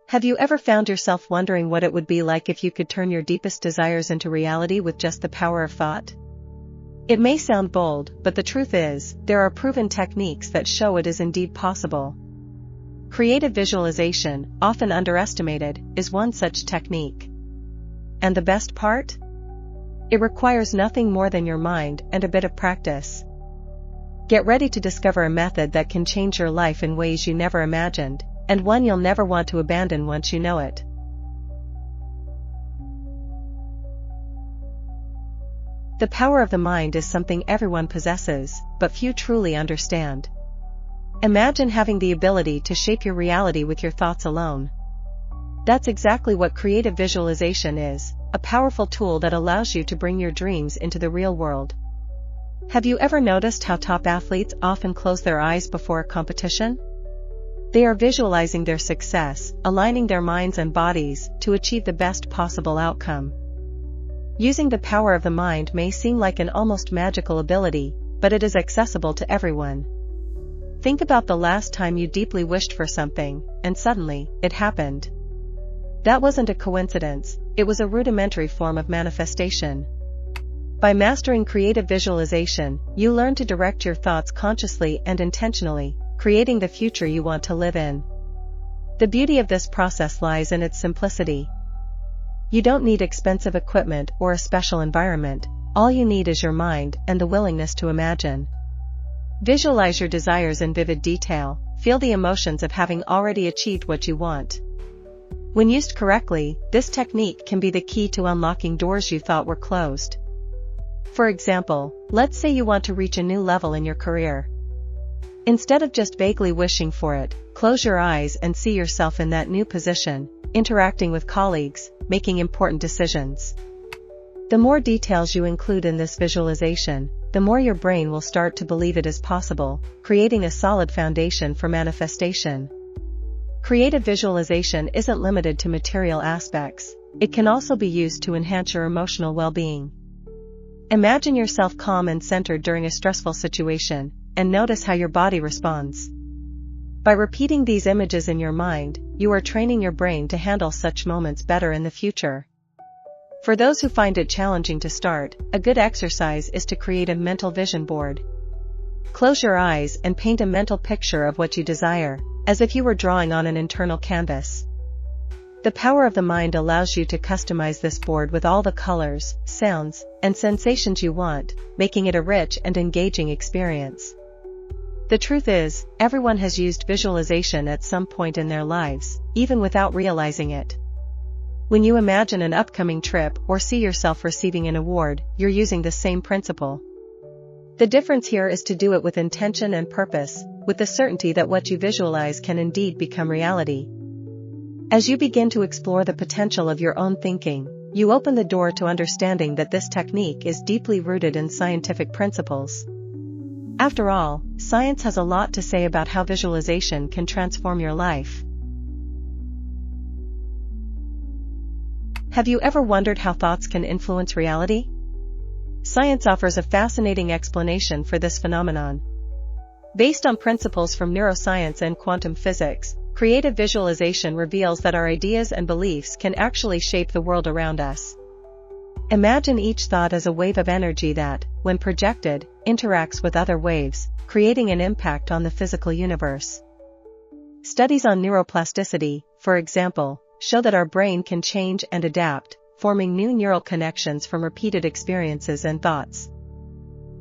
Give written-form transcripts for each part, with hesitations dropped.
Have you ever found yourself wondering what it would be like if you could turn your deepest desires into reality with just the power of thought? It may sound bold, but the truth is, there are proven techniques that show it is indeed possible. Creative visualization, often underestimated, is one such technique. And the best part? It requires nothing more than your mind and a bit of practice. Get ready to discover a method that can change your life in ways you never imagined, and one you'll never want to abandon once you know it. The power of the mind is something everyone possesses, but few truly understand. Imagine having the ability to shape your reality with your thoughts alone. That's exactly what creative visualization is, a powerful tool that allows you to bring your dreams into the real world. Have you ever noticed how top athletes often close their eyes before a competition? They are visualizing their success, aligning their minds and bodies to achieve the best possible outcome. Using the power of the mind may seem like an almost magical ability, but it is accessible to everyone. Think about the last time you deeply wished for something, and suddenly, it happened. That wasn't a coincidence, it was a rudimentary form of manifestation. By mastering creative visualization, you learn to direct your thoughts consciously and intentionally, creating the future you want to live in. The beauty of this process lies in its simplicity. You don't need expensive equipment or a special environment, all you need is your mind and the willingness to imagine. Visualize your desires in vivid detail, feel the emotions of having already achieved what you want. When used correctly, this technique can be the key to unlocking doors you thought were closed. For example, let's say you want to reach a new level in your career. Instead of just vaguely wishing for it, close your eyes and see yourself in that new position, interacting with colleagues, making important decisions. The more details you include in this visualization, the more your brain will start to believe it is possible, creating a solid foundation for manifestation. Creative visualization isn't limited to material aspects, it can also be used to enhance your emotional well-being. Imagine yourself calm and centered during a stressful situation, and notice how your body responds. By repeating these images in your mind, you are training your brain to handle such moments better in the future. For those who find it challenging to start, a good exercise is to create a mental vision board. Close your eyes and paint a mental picture of what you desire, as if you were drawing on an internal canvas. The power of the mind allows you to customize this board with all the colors, sounds, and sensations you want, making it a rich and engaging experience. The truth is, everyone has used visualization at some point in their lives, even without realizing it. When you imagine an upcoming trip or see yourself receiving an award, you're using the same principle. The difference here is to do it with intention and purpose, with the certainty that what you visualize can indeed become reality. As you begin to explore the potential of your own thinking, you open the door to understanding that this technique is deeply rooted in scientific principles. After all, science has a lot to say about how visualization can transform your life. Have you ever wondered how thoughts can influence reality? Science offers a fascinating explanation for this phenomenon. Based on principles from neuroscience and quantum physics, creative visualization reveals that our ideas and beliefs can actually shape the world around us. Imagine each thought as a wave of energy that, when projected, interacts with other waves, creating an impact on the physical universe. Studies on neuroplasticity, for example, show that our brain can change and adapt, forming new neural connections from repeated experiences and thoughts.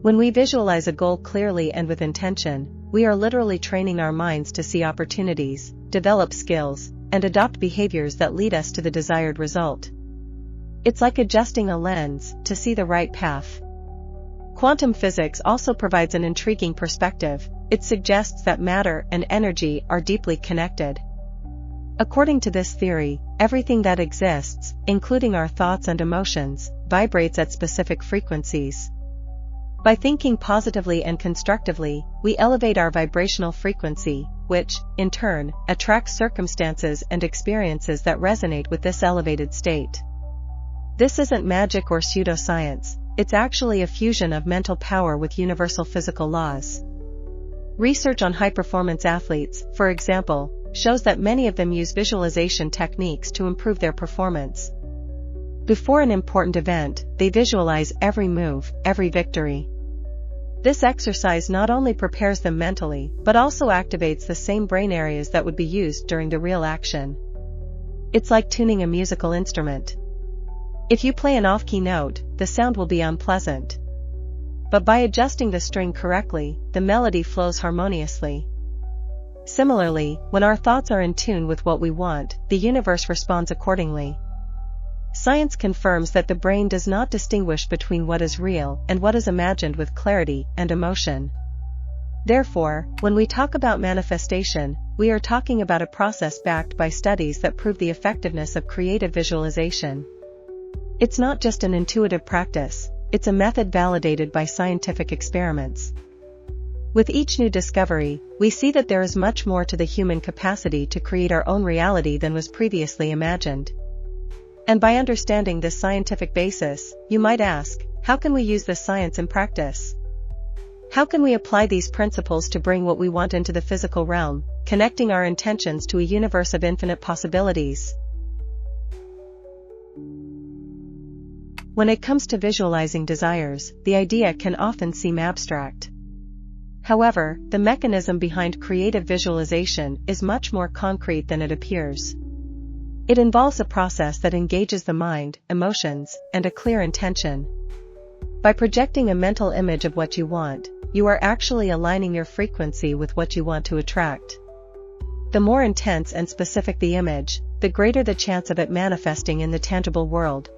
When we visualize a goal clearly and with intention, we are literally training our minds to see opportunities, develop skills, and adopt behaviors that lead us to the desired result. It's like adjusting a lens to see the right path. Quantum physics also provides an intriguing perspective. It suggests that matter and energy are deeply connected. According to this theory, everything that exists, including our thoughts and emotions, vibrates at specific frequencies. By thinking positively and constructively, we elevate our vibrational frequency, which, in turn, attracts circumstances and experiences that resonate with this elevated state. This isn't magic or pseudoscience, it's actually a fusion of mental power with universal physical laws. Research on high-performance athletes, for example, shows that many of them use visualization techniques to improve their performance. Before an important event, they visualize every move, every victory. This exercise not only prepares them mentally, but also activates the same brain areas that would be used during the real action. It's like tuning a musical instrument. If you play an off-key note, the sound will be unpleasant. But by adjusting the string correctly, the melody flows harmoniously. Similarly, when our thoughts are in tune with what we want, the universe responds accordingly. Science confirms that the brain does not distinguish between what is real and what is imagined with clarity and emotion. Therefore, when we talk about manifestation, we are talking about a process backed by studies that prove the effectiveness of creative visualization. It's not just an intuitive practice, it's a method validated by scientific experiments. With each new discovery, we see that there is much more to the human capacity to create our own reality than was previously imagined. And by understanding this scientific basis, you might ask, how can we use this science in practice? How can we apply these principles to bring what we want into the physical realm, connecting our intentions to a universe of infinite possibilities? When it comes to visualizing desires, the idea can often seem abstract. However, the mechanism behind creative visualization is much more concrete than it appears. It involves a process that engages the mind, emotions, and a clear intention. By projecting a mental image of what you want, you are actually aligning your frequency with what you want to attract. The more intense and specific the image, the greater the chance of it manifesting in the tangible world.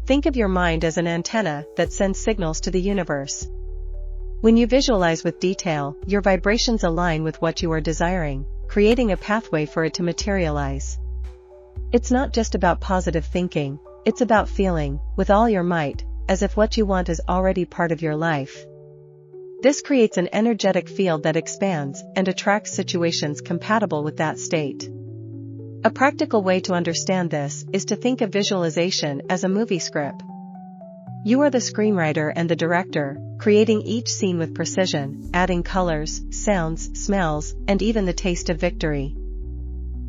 Think of your mind as an antenna that sends signals to the universe. When you visualize with detail, your vibrations align with what you are desiring, creating a pathway for it to materialize. It's not just about positive thinking, it's about feeling, with all your might, as if what you want is already part of your life. This creates an energetic field that expands and attracts situations compatible with that state. A practical way to understand this is to think of visualization as a movie script. You are the screenwriter and the director, creating each scene with precision, adding colors, sounds, smells, and even the taste of victory.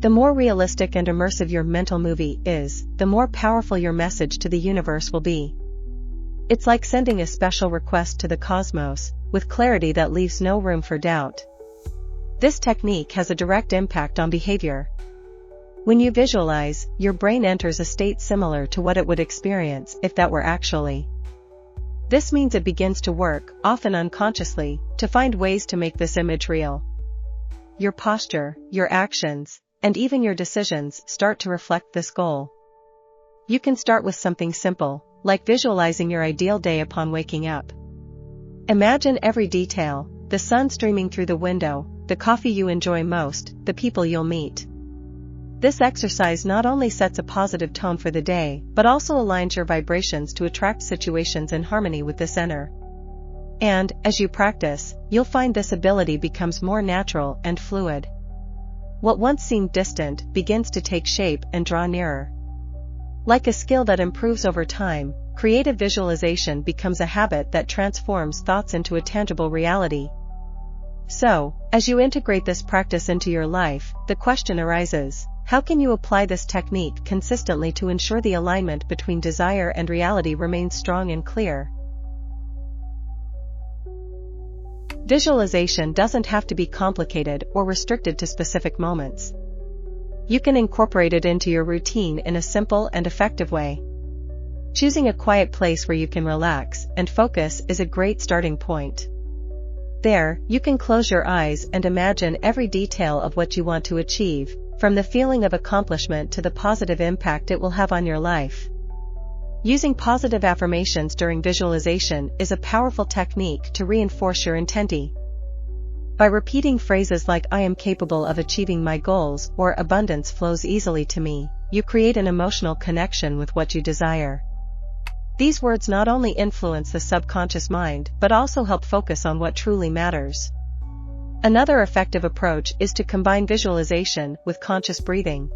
The more realistic and immersive your mental movie is, the more powerful your message to the universe will be. It's like sending a special request to the cosmos, with clarity that leaves no room for doubt. This technique has a direct impact on behavior. When you visualize, your brain enters a state similar to what it would experience if that were actually. This means it begins to work, often unconsciously, to find ways to make this image real. Your posture, your actions, and even your decisions start to reflect this goal. You can start with something simple, like visualizing your ideal day upon waking up. Imagine every detail, the sun streaming through the window, the coffee you enjoy most, the people you'll meet. This exercise not only sets a positive tone for the day, but also aligns your vibrations to attract situations in harmony with this inner. And, as you practice, you'll find this ability becomes more natural and fluid. What once seemed distant begins to take shape and draw nearer. Like a skill that improves over time, creative visualization becomes a habit that transforms thoughts into a tangible reality. So, as you integrate this practice into your life, the question arises, how can you apply this technique consistently to ensure the alignment between desire and reality remains strong and clear? Visualization doesn't have to be complicated or restricted to specific moments. You can incorporate it into your routine in a simple and effective way. Choosing a quiet place where you can relax and focus is a great starting point. There, you can close your eyes and imagine every detail of what you want to achieve, from the feeling of accomplishment to the positive impact it will have on your life. Using positive affirmations during visualization is a powerful technique to reinforce your intenti. By repeating phrases like "I am capable of achieving my goals" or "abundance flows easily to me," you create an emotional connection with what you desire. These words not only influence the subconscious mind but also help focus on what truly matters. Another effective approach is to combine visualization with conscious breathing.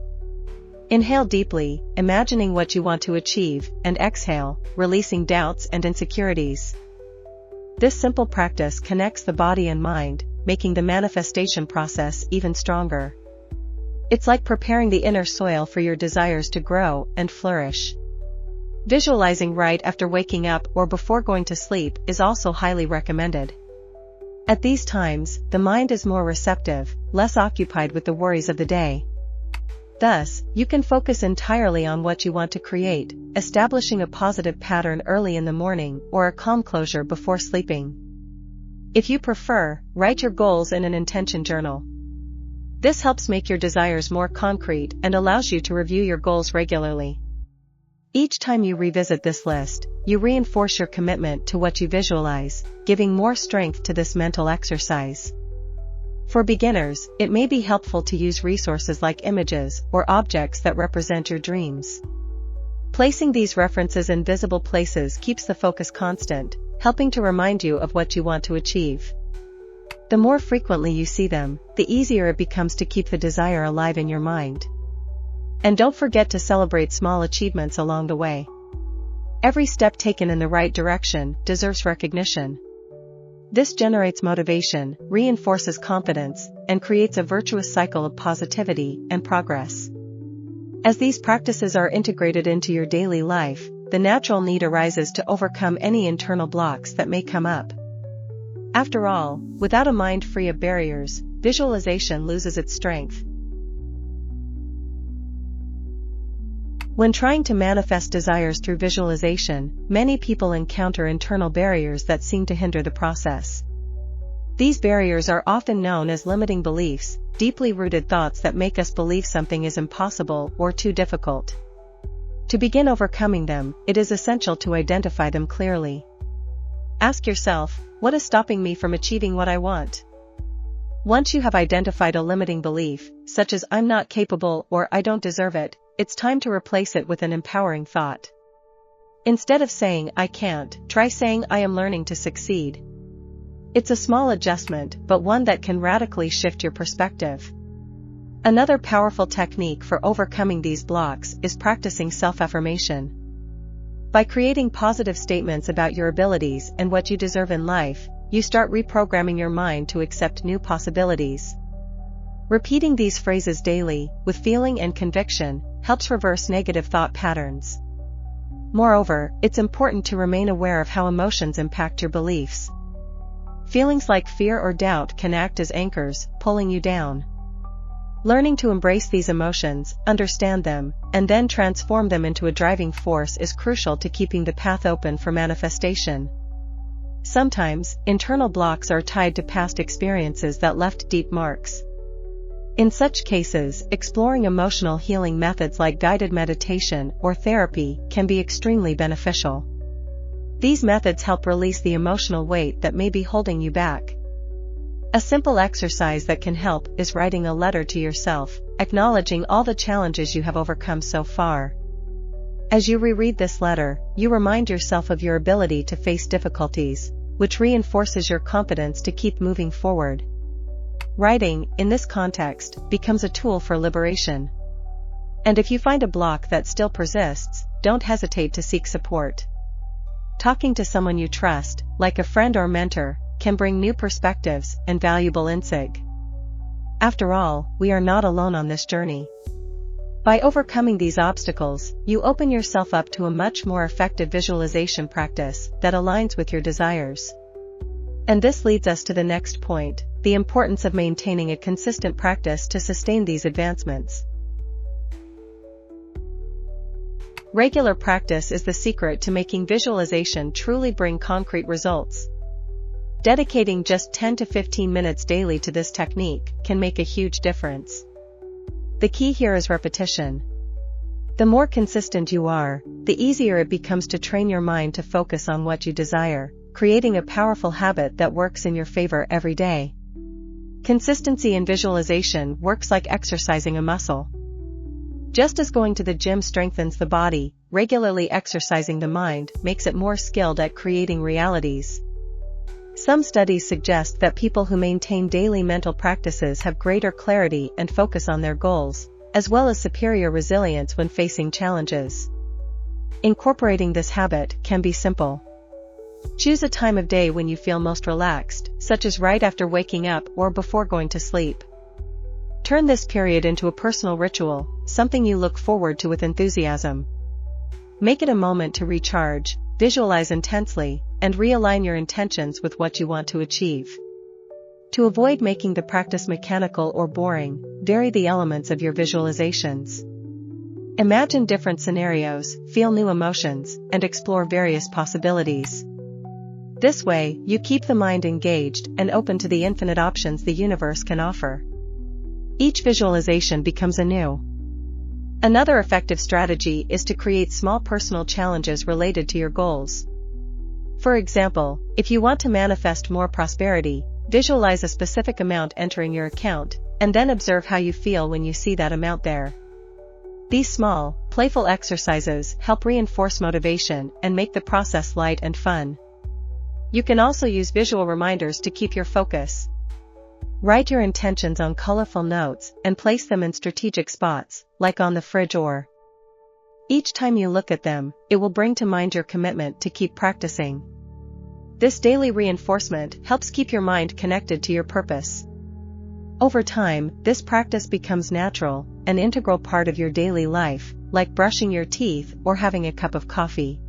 Inhale deeply, imagining what you want to achieve, and exhale, releasing doubts and insecurities. This simple practice connects the body and mind, making the manifestation process even stronger. It's like preparing the inner soil for your desires to grow and flourish. Visualizing right after waking up or before going to sleep is also highly recommended. At these times, the mind is more receptive, less occupied with the worries of the day. Thus, you can focus entirely on what you want to create, establishing a positive pattern early in the morning or a calm closure before sleeping. If you prefer, write your goals in an intention journal. This helps make your desires more concrete and allows you to review your goals regularly. Each time you revisit this list, you reinforce your commitment to what you visualize, giving more strength to this mental exercise. For beginners, it may be helpful to use resources like images or objects that represent your dreams. Placing these references in visible places keeps the focus constant, helping to remind you of what you want to achieve. The more frequently you see them, the easier it becomes to keep the desire alive in your mind. And don't forget to celebrate small achievements along the way. Every step taken in the right direction deserves recognition. This generates motivation, reinforces confidence, and creates a virtuous cycle of positivity and progress. As these practices are integrated into your daily life, the natural need arises to overcome any internal blocks that may come up. After all, without a mind free of barriers, visualization loses its strength. When trying to manifest desires through visualization, many people encounter internal barriers that seem to hinder the process. These barriers are often known as limiting beliefs, deeply rooted thoughts that make us believe something is impossible or too difficult. To begin overcoming them, it is essential to identify them clearly. Ask yourself, what is stopping me from achieving what I want? Once you have identified a limiting belief, such as I'm not capable or I don't deserve it, it's time to replace it with an empowering thought. Instead of saying I can't, try saying I am learning to succeed. It's a small adjustment, but one that can radically shift your perspective. Another powerful technique for overcoming these blocks is practicing self-affirmation. By creating positive statements about your abilities and what you deserve in life, you start reprogramming your mind to accept new possibilities. Repeating these phrases daily, with feeling and conviction, helps reverse negative thought patterns. Moreover, it's important to remain aware of how emotions impact your beliefs. Feelings like fear or doubt can act as anchors, pulling you down. Learning to embrace these emotions, understand them, and then transform them into a driving force is crucial to keeping the path open for manifestation. Sometimes, internal blocks are tied to past experiences that left deep marks. In such cases, exploring emotional healing methods like guided meditation or therapy can be extremely beneficial. These methods help release the emotional weight that may be holding you back. A simple exercise that can help is writing a letter to yourself, acknowledging all the challenges you have overcome so far. As you reread this letter, you remind yourself of your ability to face difficulties, which reinforces your confidence to keep moving forward. Writing, in this context, becomes a tool for liberation. And if you find a block that still persists, don't hesitate to seek support. Talking to someone you trust, like a friend or mentor, can bring new perspectives and valuable insight. After all, we are not alone on this journey. By overcoming these obstacles, you open yourself up to a much more effective visualization practice that aligns with your desires. And this leads us to the next point, the importance of maintaining a consistent practice to sustain these advancements. Regular practice is the secret to making visualization truly bring concrete results. Dedicating just 10 to 15 minutes daily to this technique can make a huge difference. The key here is repetition. The more consistent you are, the easier it becomes to train your mind to focus on what you desire, creating a powerful habit that works in your favor every day. Consistency in visualization works like exercising a muscle. Just as going to the gym strengthens the body, regularly exercising the mind makes it more skilled at creating realities. Some studies suggest that people who maintain daily mental practices have greater clarity and focus on their goals, as well as superior resilience when facing challenges. Incorporating this habit can be simple. Choose a time of day when you feel most relaxed, such as right after waking up or before going to sleep. Turn this period into a personal ritual, something you look forward to with enthusiasm. Make it a moment to recharge, visualize intensely, and realign your intentions with what you want to achieve. To avoid making the practice mechanical or boring, vary the elements of your visualizations. Imagine different scenarios, feel new emotions, and explore various possibilities. This way, you keep the mind engaged and open to the infinite options the universe can offer. Each visualization becomes anew. Another effective strategy is to create small personal challenges related to your goals. For example, if you want to manifest more prosperity, visualize a specific amount entering your account, and then observe how you feel when you see that amount there. These small, playful exercises help reinforce motivation and make the process light and fun. You can also use visual reminders to keep your focus. Write your intentions on colorful notes and place them in strategic spots, like on the fridge or. Each time you look at them, it will bring to mind your commitment to keep practicing. This daily reinforcement helps keep your mind connected to your purpose. Over time, this practice becomes natural, an integral part of your daily life, like brushing your teeth or having a cup of coffee.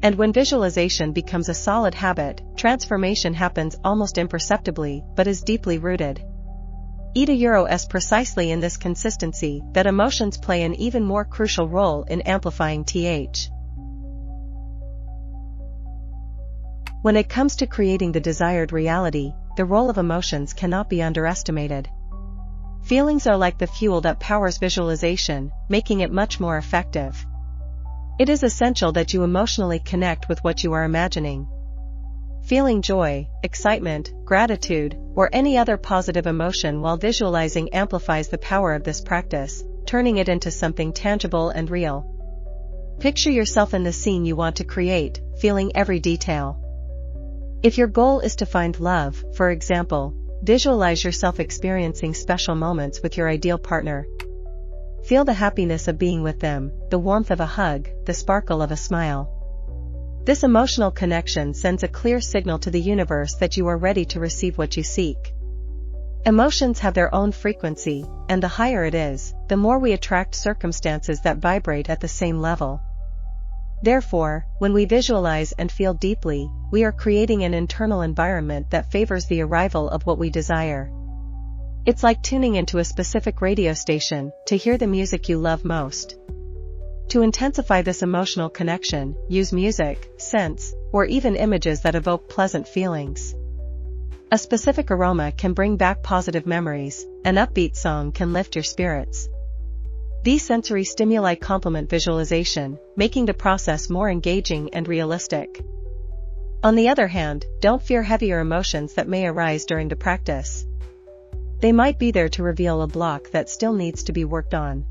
And when visualization becomes a solid habit, transformation happens almost imperceptibly but is deeply rooted. Euro is precisely in this consistency that emotions play an even more crucial role in amplifying TH. When it comes to creating the desired reality, the role of emotions cannot be underestimated. Feelings are like the fuel that powers visualization, making it much more effective. It is essential that you emotionally connect with what you are imagining. Feeling joy, excitement, gratitude, or any other positive emotion while visualizing amplifies the power of this practice, turning it into something tangible and real. Picture yourself in the scene you want to create, feeling every detail. If your goal is to find love, for example, visualize yourself experiencing special moments with your ideal partner. Feel the happiness of being with them, the warmth of a hug, the sparkle of a smile. This emotional connection sends a clear signal to the universe that you are ready to receive what you seek. Emotions have their own frequency, and the higher it is, the more we attract circumstances that vibrate at the same level. Therefore, when we visualize and feel deeply, we are creating an internal environment that favors the arrival of what we desire. It's like tuning into a specific radio station to hear the music you love most. To intensify this emotional connection, use music, scents, or even images that evoke pleasant feelings. A specific aroma can bring back positive memories, an upbeat song can lift your spirits. These sensory stimuli complement visualization, making the process more engaging and realistic. On the other hand, don't fear heavier emotions that may arise during the practice. They might be there to reveal a block that still needs to be worked on.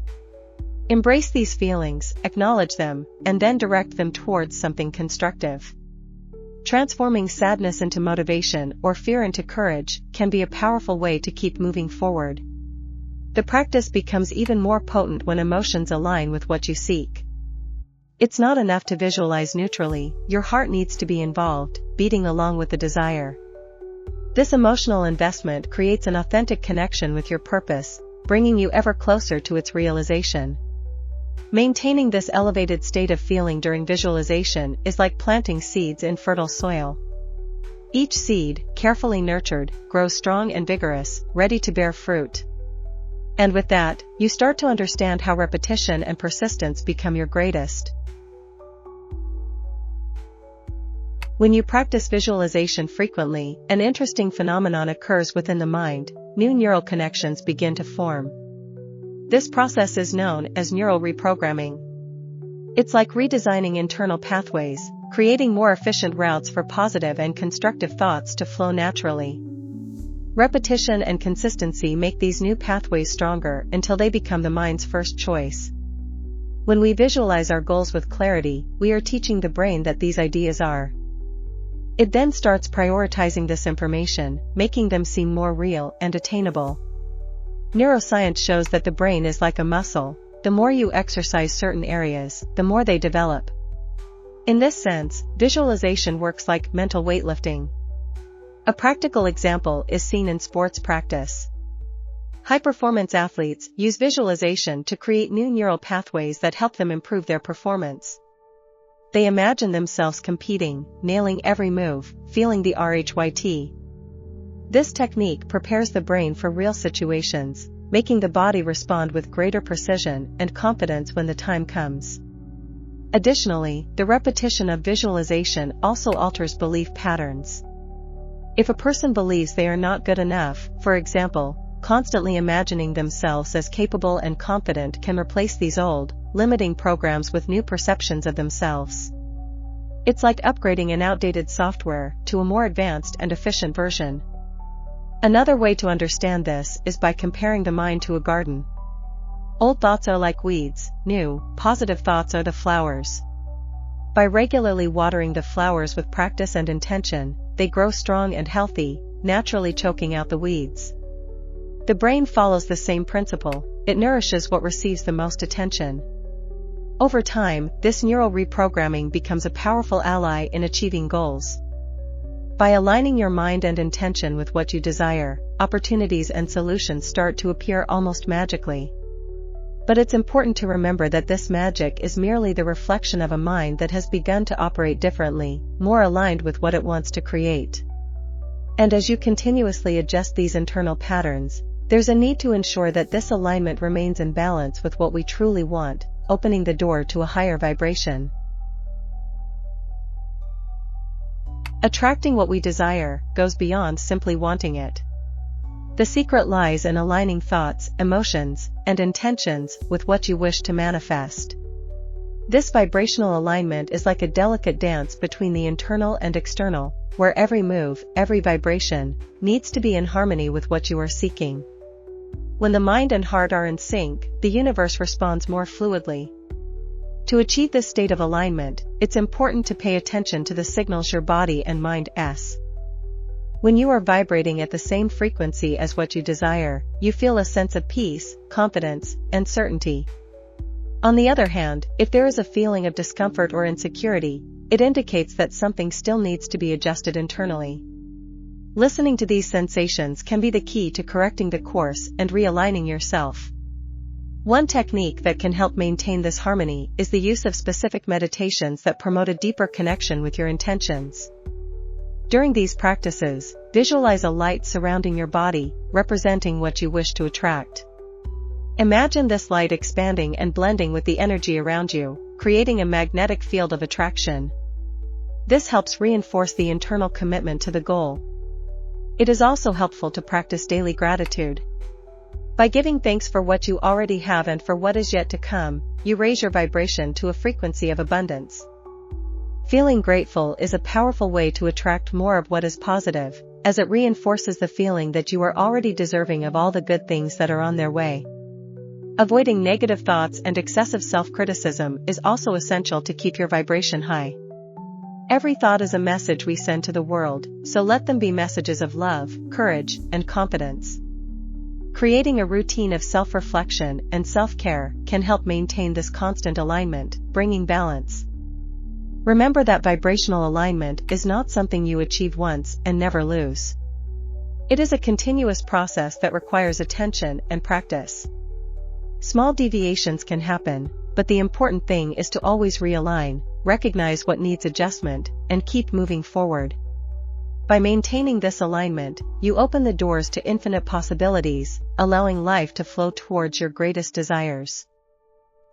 Embrace these feelings, acknowledge them, and then direct them towards something constructive. Transforming sadness into motivation or fear into courage can be a powerful way to keep moving forward. The practice becomes even more potent when emotions align with what you seek. It's not enough to visualize neutrally, your heart needs to be involved, beating along with the desire. This emotional investment creates an authentic connection with your purpose, bringing you ever closer to its realization. Maintaining this elevated state of feeling during visualization is like planting seeds in fertile soil. Each seed, carefully nurtured, grows strong and vigorous, ready to bear fruit. And with that, you start to understand how repetition and persistence become your greatest. When you practice visualization frequently, an interesting phenomenon occurs within the mind. New neural connections begin to form. This process is known as neural reprogramming. It's like redesigning internal pathways, creating more efficient routes for positive and constructive thoughts to flow naturally. Repetition and consistency make these new pathways stronger until they become the mind's first choice. When we visualize our goals with clarity, we are teaching the brain that these ideas are. It then starts prioritizing this information, making them seem more real and attainable. Neuroscience shows that the brain is like a muscle. The more you exercise certain areas, the more they develop. In this sense, visualization works like mental weightlifting. A practical example is seen in sports practice. High-performance athletes use visualization to create new neural pathways that help them improve their performance. They imagine themselves competing, nailing every move, feeling the RHYT. This technique prepares the brain for real situations, making the body respond with greater precision and confidence when the time comes. Additionally, the repetition of visualization also alters belief patterns. If a person believes they are not good enough, for example, constantly imagining themselves as capable and confident can replace these old, limiting programs with new perceptions of themselves. It's like upgrading an outdated software to a more advanced and efficient version. Another way to understand this is by comparing the mind to a garden. Old thoughts are like weeds, new, positive thoughts are the flowers. By regularly watering the flowers with practice and intention, they grow strong and healthy, naturally choking out the weeds. The brain follows the same principle, it nourishes what receives the most attention. Over time, this neural reprogramming becomes a powerful ally in achieving goals. By aligning your mind and intention with what you desire, opportunities and solutions start to appear almost magically. But it's important to remember that this magic is merely the reflection of a mind that has begun to operate differently, more aligned with what it wants to create. And as you continuously adjust these internal patterns, there's a need to ensure that this alignment remains in balance with what we truly want, opening the door to a higher vibration. Attracting what we desire goes beyond simply wanting it. The secret lies in aligning thoughts, emotions, and intentions with what you wish to manifest. This vibrational alignment is like a delicate dance between the internal and external, where every move, every vibration, needs to be in harmony with what you are seeking. When the mind and heart are in sync, the universe responds more fluidly. To achieve this state of alignment, it's important to pay attention to the signals your body and mind send. When you are vibrating at the same frequency as what you desire, you feel a sense of peace, confidence, and certainty. On the other hand, if there is a feeling of discomfort or insecurity, it indicates that something still needs to be adjusted internally. Listening to these sensations can be the key to correcting the course and realigning yourself. One technique that can help maintain this harmony is the use of specific meditations that promote a deeper connection with your intentions. During these practices, visualize a light surrounding your body, representing what you wish to attract. Imagine this light expanding and blending with the energy around you, creating a magnetic field of attraction. This helps reinforce the internal commitment to the goal. It is also helpful to practice daily gratitude. By giving thanks for what you already have and for what is yet to come, you raise your vibration to a frequency of abundance. Feeling grateful is a powerful way to attract more of what is positive, as it reinforces the feeling that you are already deserving of all the good things that are on their way. Avoiding negative thoughts and excessive self-criticism is also essential to keep your vibration high. Every thought is a message we send to the world, so let them be messages of love, courage, and confidence. Creating a routine of self-reflection and self-care can help maintain this constant alignment, bringing balance. Remember that vibrational alignment is not something you achieve once and never lose. It is a continuous process that requires attention and practice. Small deviations can happen, but the important thing is to always realign, recognize what needs adjustment, and keep moving forward. By maintaining this alignment, you open the doors to infinite possibilities, allowing life to flow towards your greatest desires.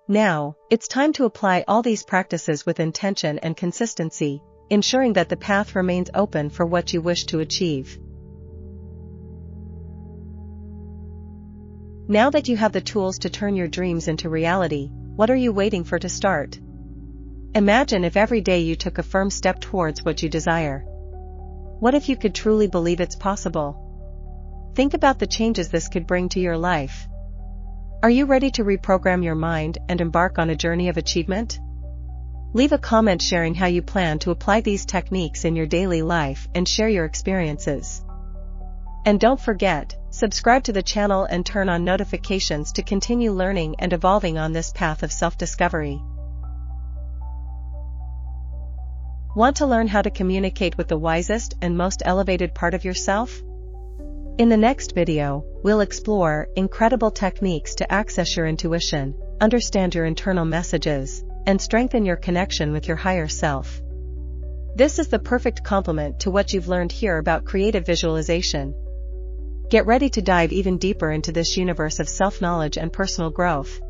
Now, it's time to apply all these practices with intention and consistency, ensuring that the path remains open for what you wish to achieve. Now that you have the tools to turn your dreams into reality, what are you waiting for to start? Imagine if every day you took a firm step towards what you desire. What if you could truly believe it's possible? Think about the changes this could bring to your life. Are you ready to reprogram your mind and embark on a journey of achievement? Leave a comment sharing how you plan to apply these techniques in your daily life and share your experiences. And don't forget, subscribe to the channel and turn on notifications to continue learning and evolving on this path of self-discovery. Want to learn how to communicate with the wisest and most elevated part of yourself? In the next video, we'll explore incredible techniques to access your intuition, understand your internal messages, and strengthen your connection with your higher self. This is the perfect complement to what you've learned here about creative visualization. Get ready to dive even deeper into this universe of self-knowledge and personal growth.